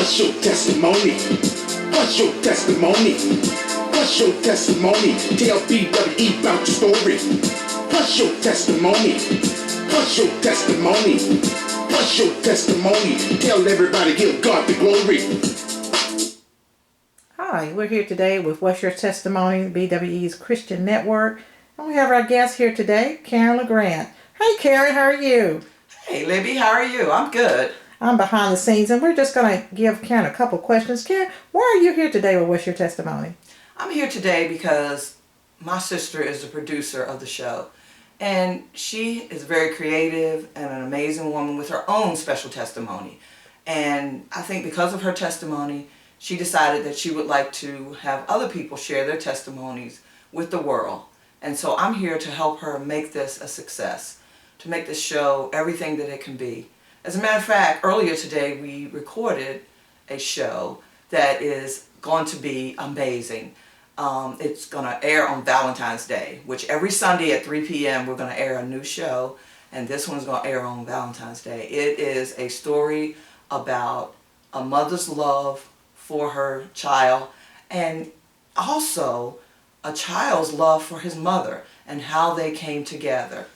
What's your testimony? What's your testimony? What's your testimony? Tell BWE about your story. What's your testimony? What's your testimony? What's your testimony? Tell everybody, give God the glory. Hi, we're here today with What's Your Testimony, BWE's Christian Network. And we have our guest here today, Karen LeGrand. Hey Karen, how are you? Hey Libby, how are you? I'm good. I'm behind the scenes, and we're just going to give Karen a couple questions. Karen, why are you here today with What's Your Testimony? I'm here today because my sister is the producer of the show. And she is very creative and an amazing woman with her own special testimony. And I think because of her testimony, she decided that she would like to have other people share their testimonies with the world. And so I'm here to help her make this a success, to make this show everything that it can be. As a matter of fact, earlier today we recorded a show that is going to be amazing. It's going to air on Valentine's Day, which every Sunday at 3 p.m. we're going to air a new show, and this one's going to air on Valentine's Day. It is a story about a mother's love for her child, and also a child's love for his mother and how they came together.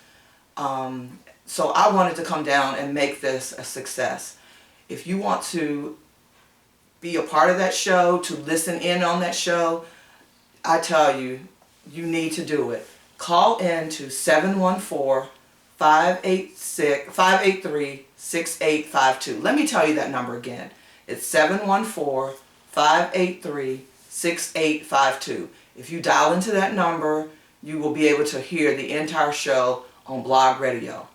So I wanted to come down and make this a success. If you want to be a part of that show, to listen in on that show, I tell you, you need to do it. Call in to 714-583-6852. Let me tell you that number again. It's 714-583-6852. If you dial into that number, you will be able to hear the entire show on Blog Radio.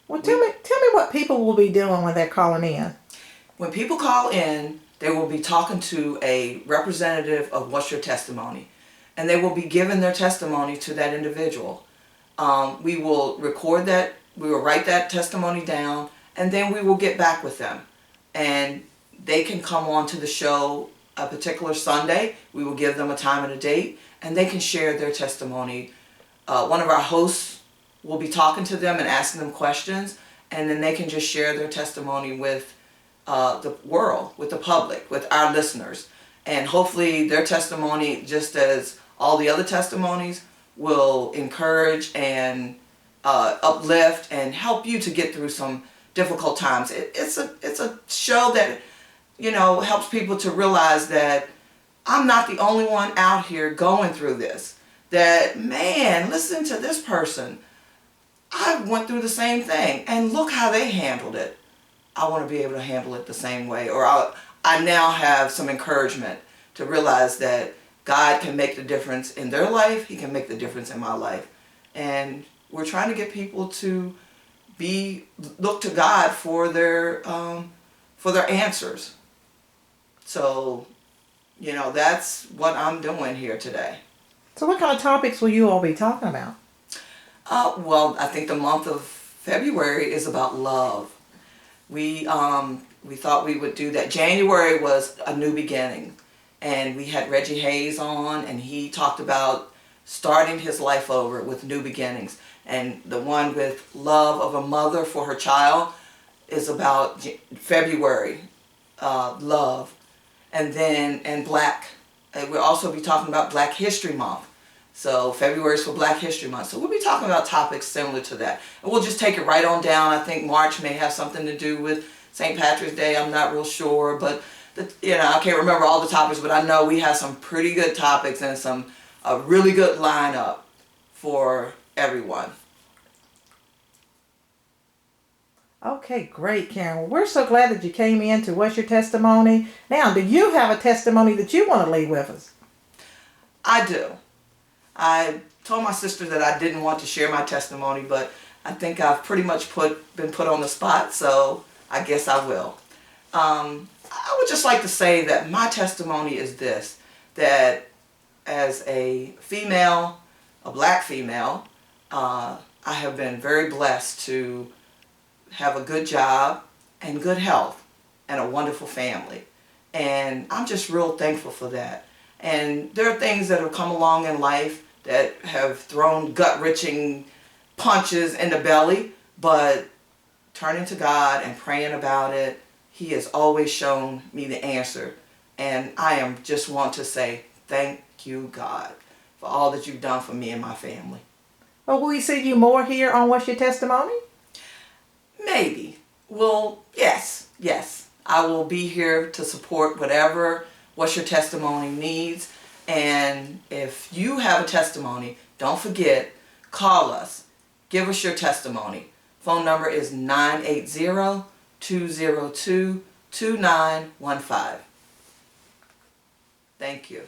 Well, tell me what people will be doing when they're calling in. When people call in, they will be talking to a representative of What's Your Testimony, and they will be giving their testimony to that individual. We will record that, we will write that testimony down, and then we will get back with them. And they can come on to the show a particular Sunday. We will give them a time and a date, and they can share their testimony. One of our hosts will be talking to them and asking them questions, and then they can just share their testimony with the world, with the public, with our listeners. And hopefully their testimony, just as all the other testimonies, will encourage and uplift and help you to get through some difficult times. It's a show that, helps people to realize that I'm not the only one out here going through this. That, man, listen to this person. I went through the same thing, and look how they handled it. I want to be able to handle it the same way. Or I now have some encouragement to realize that God can make the difference in their life. He can make the difference in my life. And we're trying to get people to look to God for their answers. So, that's what I'm doing here today. So what kind of topics will you all be talking about? Well, I think the month of February is about love. We thought we would do that. January was a new beginning, and we had Reggie Hayes on, and he talked about starting his life over with new beginnings. And the one with love of a mother for her child is about February, love. And Black. We'll also be talking about Black History Month. So February is for Black History Month. So we'll be talking about topics similar to that. And we'll just take it right on down. I think March may have something to do with St. Patrick's Day. I'm not real sure. But, I can't remember all the topics. But I know we have some pretty good topics and a really good lineup for everyone. Okay, great, Karen. Well, we're so glad that you came in to What's Your Testimony. Now, do you have a testimony that you want to leave with us? I do. I told my sister that I didn't want to share my testimony, but I think I've pretty much been put on the spot, so I guess I will. I would just like to say that my testimony is this, that as a female, a Black female, I have been very blessed to have a good job and good health and a wonderful family. And I'm just real thankful for that. And there are things that have come along in life that have thrown gut-wrenching punches in the belly, but turning to God and praying about it He has always shown me the answer. And I just want to say thank you, God, for all that you've done for me and my family. Well, will we see you more here on What's Your Testimony? Maybe. Well, yes. I will be here to support whatever What's Your Testimony needs. And if you have a testimony, don't forget, call us. Give us your testimony. Phone number is 980-202-2915. Thank you.